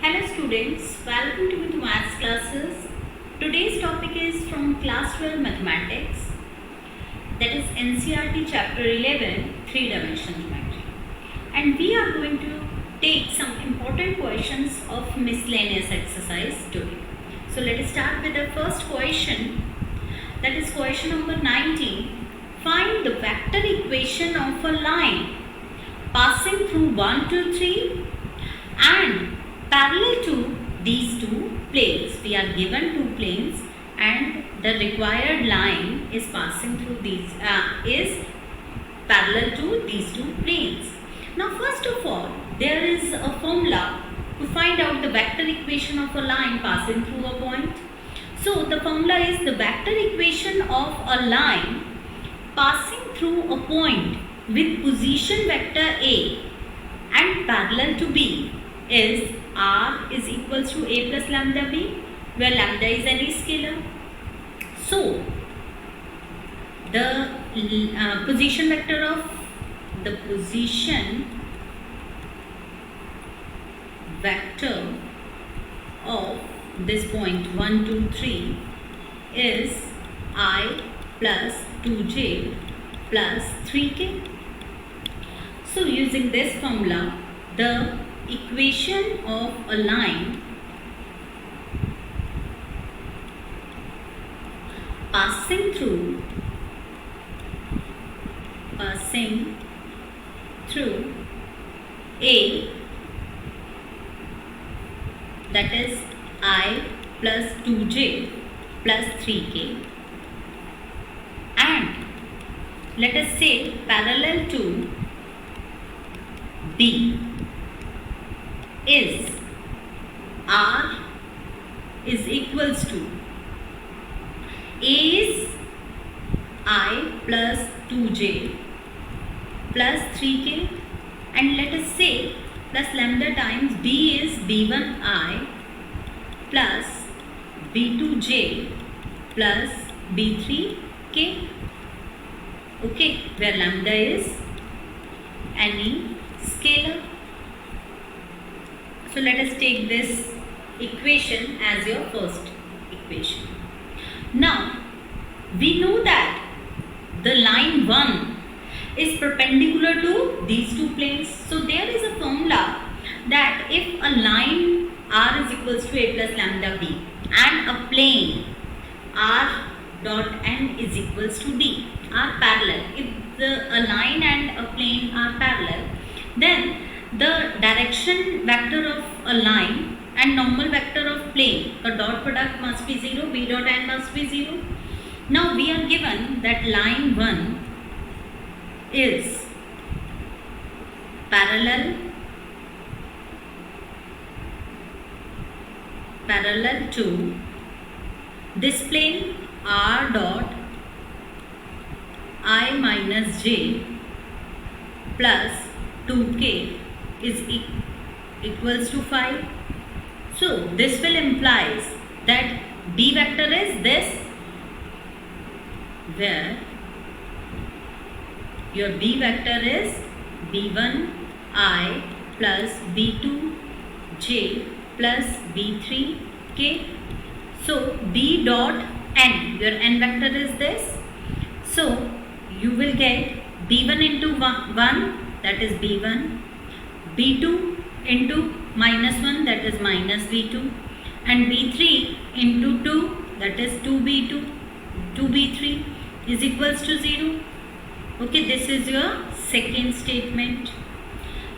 Hello students, welcome to Meetu maths classes. Today's topic is from class 12 mathematics, that is NCERT chapter 11 three-dimensional geometry, and we are going to take some important questions of miscellaneous exercise today. So let us start with the first question, that is question number 19. Find the vector equation of a line passing through 1, 2, 3 and parallel to these two planes. We are given two planes and the required line is passing through these is parallel to these two planes. Now first of all, there is a formula to find out the vector equation of a line passing through a point. So the formula is the vector equation of a line passing through a point with position vector A and parallel to B is R is equals to A plus lambda B, where lambda is any scalar. So the position vector of this point 1, 2, 3 is I plus 2j plus 3k. So using this formula, the equation of a line passing through A, that is I plus 2j plus 3k, and let us say parallel to B is R is equals to A is I plus 2j plus 3k, and let us say plus lambda times B is B1I plus B2j plus B3k, okay, where lambda is any scalar. So let us take this equation as your first equation. Now we know that the line 1 is perpendicular to these two planes. So there is a formula that if a line R is equals to A plus lambda B and a plane R dot N is equals to D are parallel, if a line and a plane are parallel, then the direction vector of a line and normal vector of plane, the dot product must be 0, B dot N must be 0. Now we are given that line 1 is parallel to this plane R dot I minus j plus 2k is equals to 5. So this will implies that B vector is this, where your B vector is B1I plus B2j plus B3k. So B dot N, your N vector is this. So you will get B1 into 1, that is B1, B2 into minus 1, that is minus B2, and B3 into 2, that is 2B2, 2B3 is equals to 0. Okay, this is your second statement.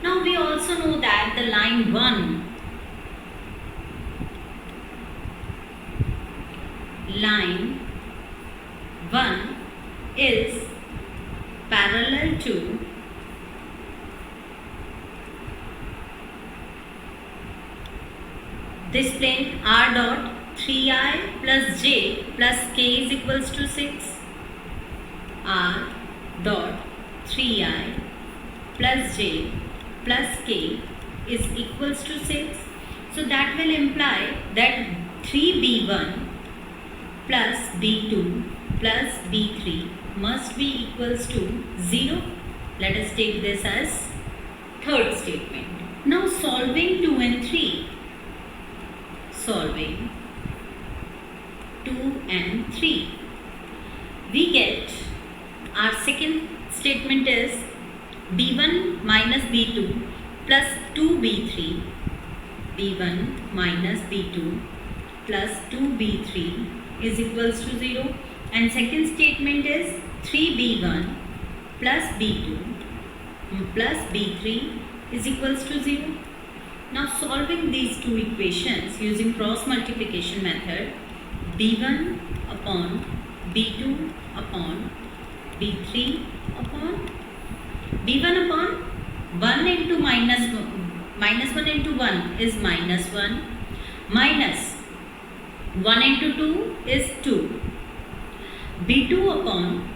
Now we also know that the line 1 is parallel to this plane R dot 3I plus j plus k is equals to 6. R dot 3I plus j plus k is equals to 6. So that will imply that 3b1 plus b2 plus b3 must be equals to 0. Let us take this as third statement. Now solving 2 and 3, solving 2 and 3. We get our second statement is b1 minus b2 plus 2b3, b1 minus b2 plus 2b3 is equals to 0, and second statement is 3b1 plus b2 plus b3 is equals to 0. Now solving these two equations using cross multiplication method, b1 upon b2 upon b3 upon b1 upon 1 into minus 1 into 1 is minus 1, minus 1 into 2 is 2, b2 upon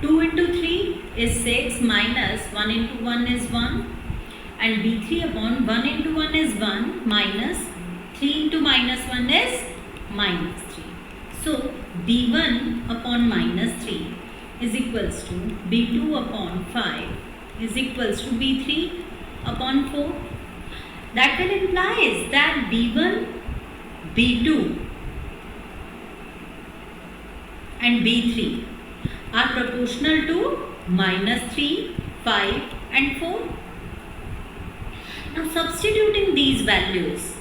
2 into 3 is 6, minus 1 into 1 is 1, and b3 upon 1 into 1 is 1, minus 3 into minus 1 is minus 3. So b1 upon minus 3 is equals to b2 upon 5 is equals to b3 upon 4. That will implies that b1, b2 and b3 are proportional to minus 3, 5 and 4. Now substituting these values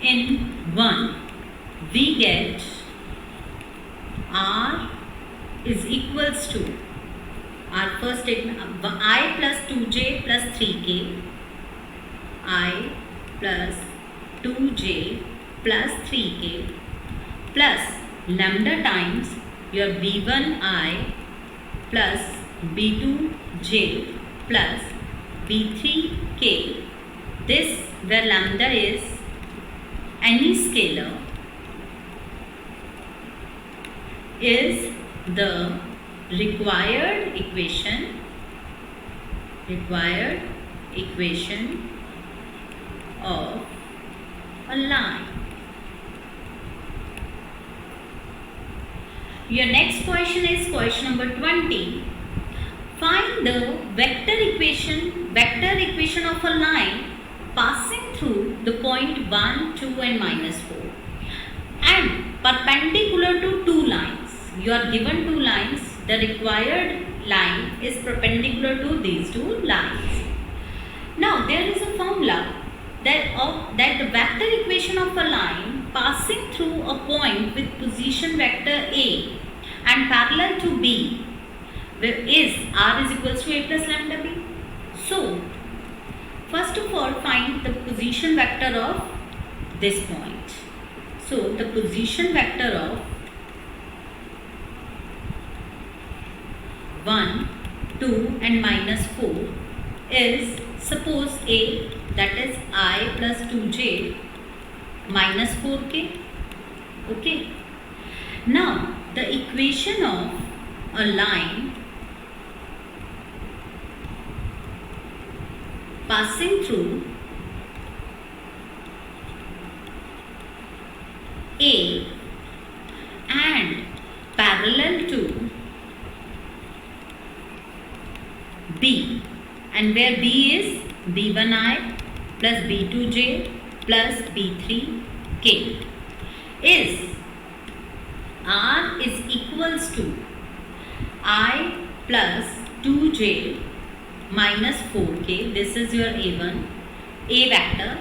in 1, we get r is equals to our first statement I plus 2j plus 3k, I plus 2j plus 3k plus lambda times your b1i plus b2j plus b3k. This where lambda is any scalar is the required equation of a line. Your next question is question number 20. Find the vector equation of a line passing through the point 1, 2 and minus 4 and perpendicular to two lines. You are given two lines. The required line is perpendicular to these two lines. Now there is a formula that the vector equation of a line passing through a point with position vector A and parallel to B is r is equals to a plus lambda b. So first of all find the position vector of this point. So the position vector of 1, 2 and minus 4 is, suppose A, that is I plus 2j minus 4k. Okay. Now the equation of a line passing through A and parallel to B, and where B is b1i plus b2j plus b3k is r is equals to I plus 2j minus 4k, this is your a1, a vector,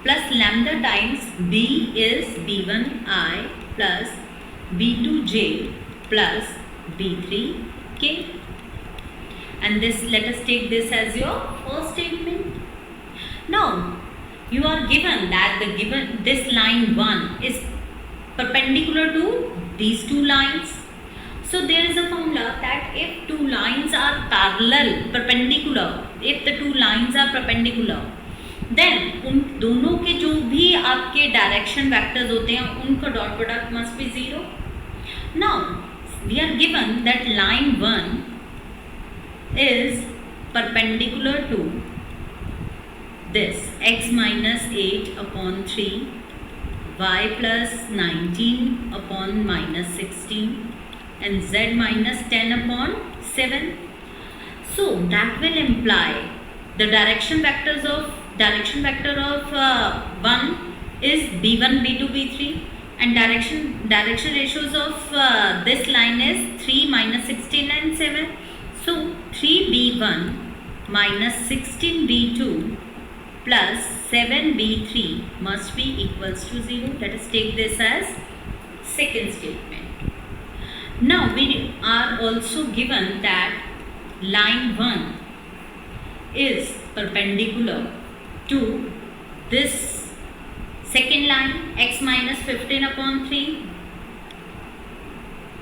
plus lambda times b is b1i plus b2j plus b3k. And this, let us take this as your first statement. Now you are given that this line 1 is perpendicular to these two lines. So there is a formula that if two lines are perpendicular, then उन दोनों के जो भी आपके direction vectors होते हैं उनका dot product must be 0. Now we are given that line 1 is perpendicular to this x minus 8 upon 3, y plus 19 upon minus 16, and z minus 10 upon 7. So that will imply the direction vector of 1 is b1, b2, b3, and direction ratios of this line is 3, minus 16 and 7. So 3b1 minus 16b2 plus 7b3 must be equals to 0. Let us take this as second statement. Now we are also given that line 1 is perpendicular to this second line, x minus 15 upon 3,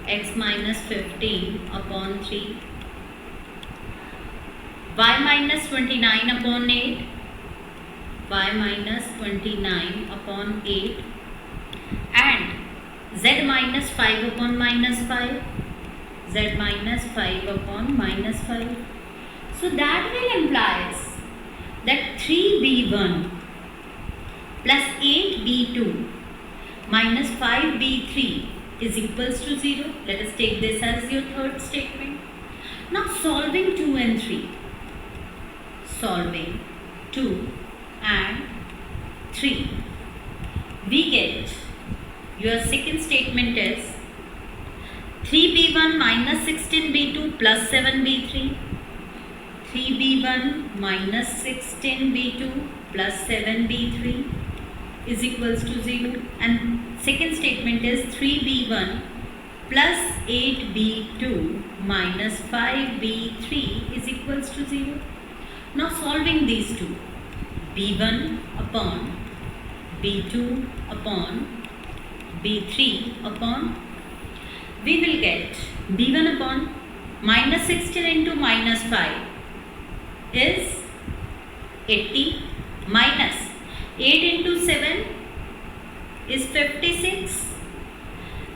x minus 15 upon 3, y minus 29 upon 8, y minus 29 upon 8, and z minus 5 upon minus 5, z minus 5 upon minus 5. So that will implies that 3b1 plus 8b2 minus 5b3 is equals to 0. Let us take this as your third statement. Now solving 2 and 3. Solving 2 and 3. We get your second statement is 3b1 minus 16b2 plus 7b3. 3b1 minus 16b2 plus 7b3 is equals to 0, and second statement is 3b1 plus 8b2 minus 5b3 is equals to 0. Now solving these two, b1 upon b2 upon b3 upon, we will get b1 upon minus 16 into minus 5 is 80, minus 8 into 7 is 56.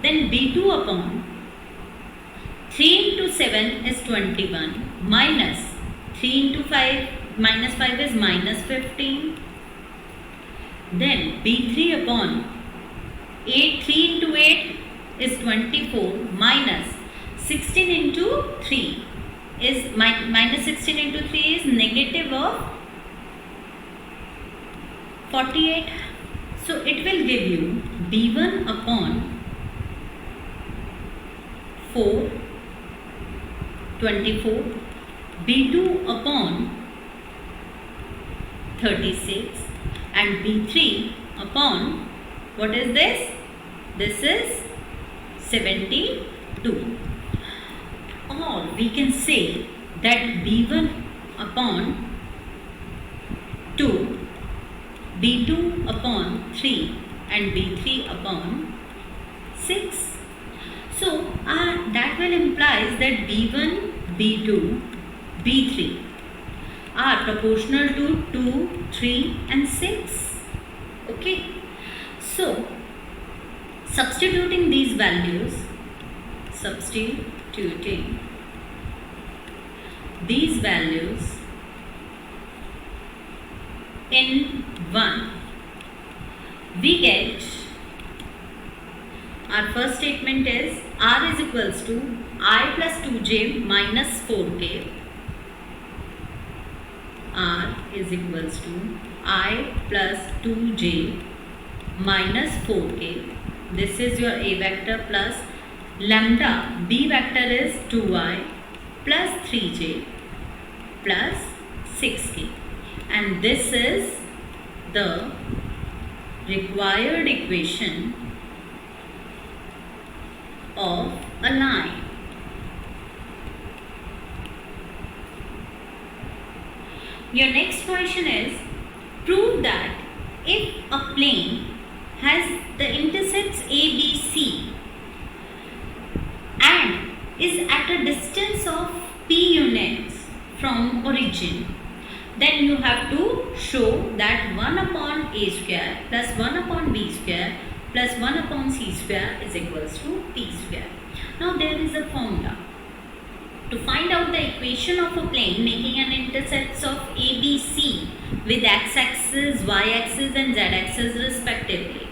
Then b2 upon 3 into 7 is 21, minus 3 into 5, minus 5 is minus 15. Then b3 upon 8, 3 into 8 is 24, minus 16 into 3 is minus 16 into 3 is negative of 48. So it will give you b1 upon 4, 24, b2 upon 36, and b3 upon, what is this? This is 72. Or we can say that b1 upon 2, b2 upon 3, and b3 upon 6. So that will implies that b1, b2, b3 are proportional to 2, 3 and 6. Okay. So substituting these values, in 1, we get our first statement is r is equals to I plus 2j minus 4k. R is equals to I plus 2j minus 4k. This is your A vector plus lambda. B vector is 2i plus 3j plus 6k. And this is the required equation of a line. Your next question is, prove that if a plane has the intercepts A, B, C and is at a distance of p units from origin, then you have to show that 1 upon a square plus 1 upon b square plus 1 upon c square is equals to p square. Now there is a formula. To find out the equation of a plane making an intercepts of a, b, c with x-axis, y-axis and z-axis respectively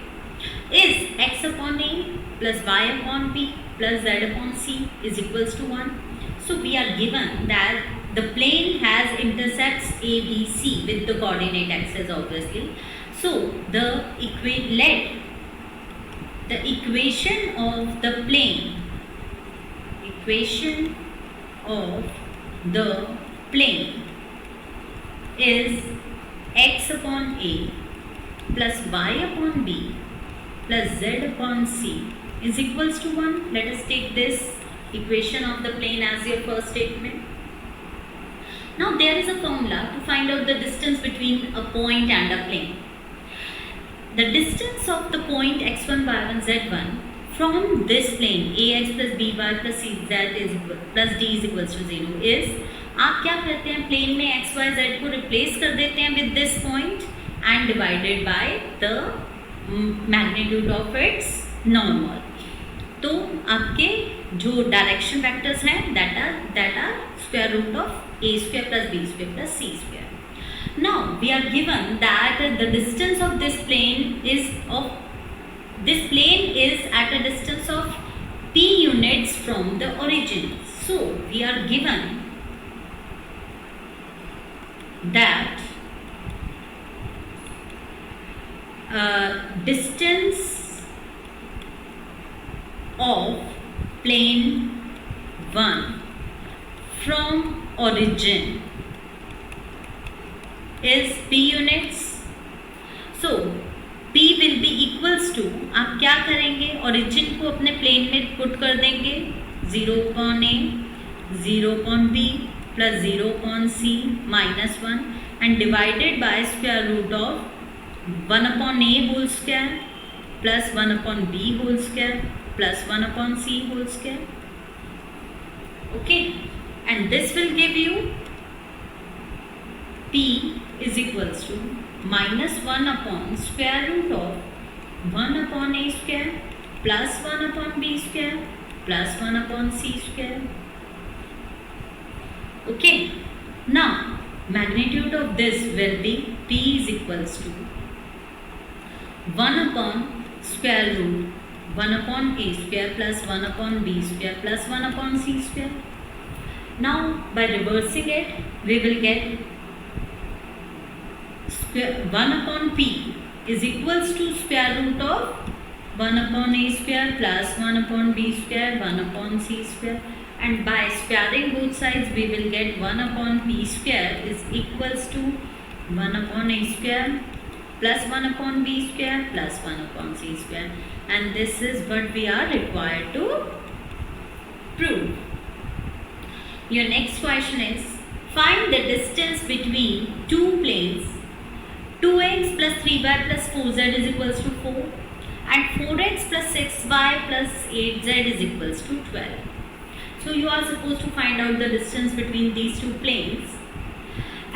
is x upon a plus y upon b plus z upon c is equals to 1. So we are given that the plane has intercepts A, B, C with the coordinate axes obviously. So the equation of the plane is x upon A plus y upon B plus z upon C is equals to 1. Let us take this equation of the plane as your first statement. Now there is a formula to find out the distance between a point and a plane. The distance of the point x1, y1, z1 from this plane ax plus by plus cz is plus d is equals to 0 is, आप क्या करते हैं plane में X Y Z को replace कर देते हैं with this point and divided by the magnitude of its normal. तो आपके जो डायरेक्शन वेक्टर्स हैं that are square root of A square plus B square plus C square. Now we are given that the distance of this plane is at a distance of p units from the origin. So we are given that distance of plane 1 from origin is p units. So p will be equals to, आप क्या करेंगे, origin को अपने plane में put कर देंगे 0 upon a 0 upon b plus 0 upon c minus 1 and divided by square root of 1 upon a whole square plus 1 upon b whole square plus 1 upon c whole square. Okay, and this will give you p is equals to minus 1 upon square root of 1 upon a square plus 1 upon b square plus 1 upon c square. Okay, now magnitude of this will be p is equals to 1 upon square root 1 upon a square plus 1 upon b square plus 1 upon c square. Now by reversing it we will get 1 upon p is equals to square root of 1 upon a square plus 1 upon b square 1 upon c square, and by squaring both sides we will get 1 upon p square is equals to 1 upon a square plus 1 upon b square plus 1 upon c square, and this is what we are required to prove. Your next question is, find the distance between two planes 2x plus 3y plus 4z is equals to 4 and 4x plus 6y plus 8z is equals to 12. So you are supposed to find out the distance between these two planes,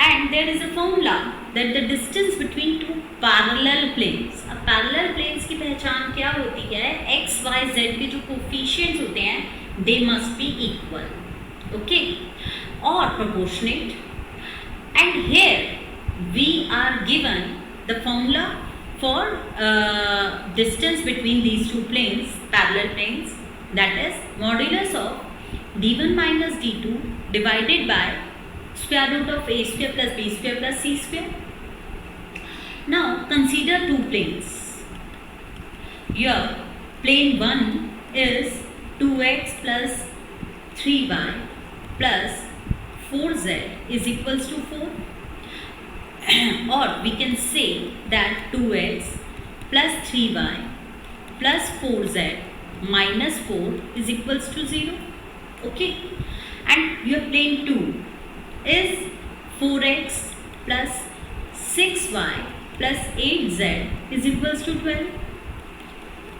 and there is a formula that the distance between two parallel planes. अब parallel planes की पहचान क्या होती है, x, y, z के जो coefficients होते हैं they must be equal, okay, or proportionate, and here we are given the formula for distance between these two planes, parallel planes, that is modulus of d1 minus d2 divided by square root of a square plus b square plus c square. Now consider two planes. Here plane 1 is 2x plus 3y plus 4z is equals to 4. Or we can say that 2x plus 3y plus 4z minus 4 is equals to 0. Okay, and your plane 2 is 4x plus 6y plus 8z is equals to 12.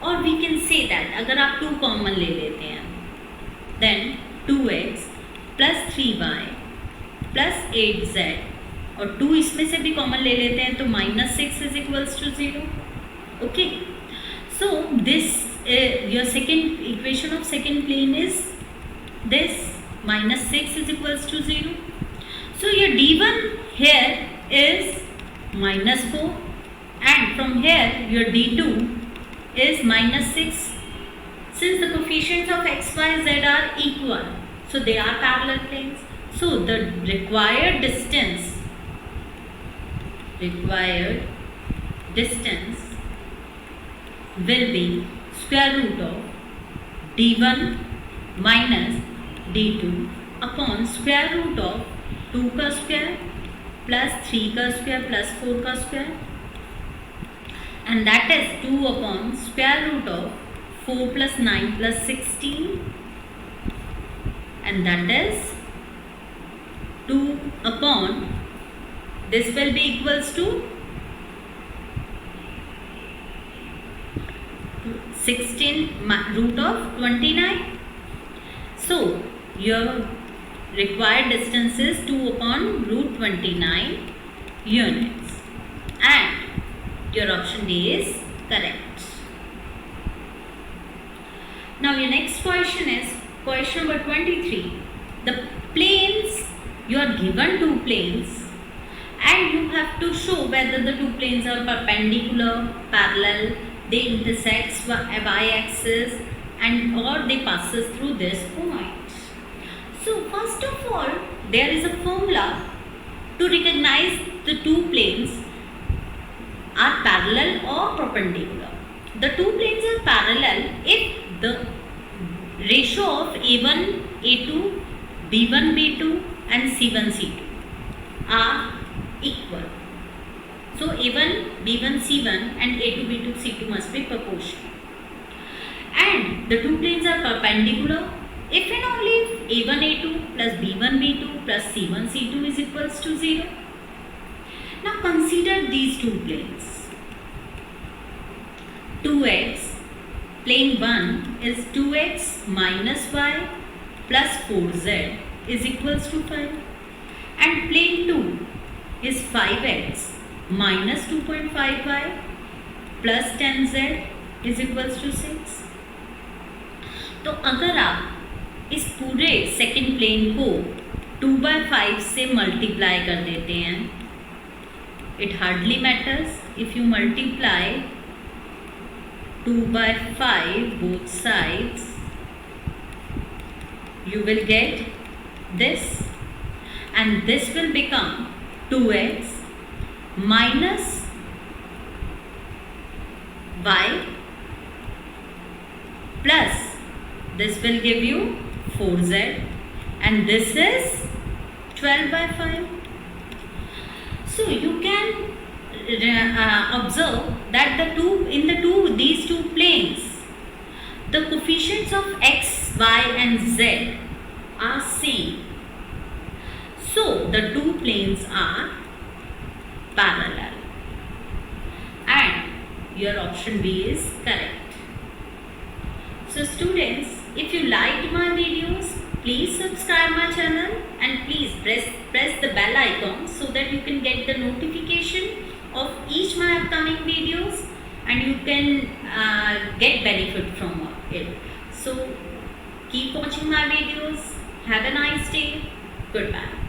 Or we can say that अगर आप 2 common ले लेते हैं then 2x plus 3y plus 8z और 2 इसमें से भी common ले लेते हैं तो minus 6 is equals to 0. Okay, so this your second equation of second plane is this minus 6 is equals to 0. So your d1 here is minus 4 and from here your d2 is minus 6. Since the coefficients of x, y, z are equal, so they are parallel planes. So the required distance will be square root of d1 minus d2 upon square root of 2 का square plus 3 का square plus 4 का square, and that is 2 upon square root of 4 plus 9 plus 16, and that is 2 upon, this will be equals to 16 root of 29. So your required distance is 2 upon root 29 units, and your option D is correct. Now your next question is question number 23. The planes, you are given two planes and you have to show whether the two planes are perpendicular, parallel, they intersect y-axis, and or they passes through this point. So first of all, there is a formula to recognize the two planes are parallel or perpendicular. The two planes are parallel if the ratio of A1, A2, B1, B2 and C1, C2 are equal. So A1, B1, C1 and A2, B2, C2 must be proportional. And the two planes are perpendicular if and only if A1, A2 plus B1, B2 plus C1, C2 is equals to 0. Now consider these two planes. 2x, plane 1 is 2x minus y plus 4z is equals to 5, and plane 2 is 5x minus 2.5y plus 10z is equals to 6. तो अगर आप इस पूरे second plane को 2/5 से multiply कर देते हैं, it hardly matters if you multiply 2/5 both sides, you will get this, and this will become 2x minus y plus this will give you 4z, and this is 12/5. So you can observe that these two planes, the coefficients of x, y and z are same. So the two planes are parallel, and your option B is correct. So students, if you liked my videos, please subscribe my channel and please press the bell icon so that you can get the notification of each my upcoming videos and you can get benefit from it. So keep watching my videos. Have a nice day. Goodbye.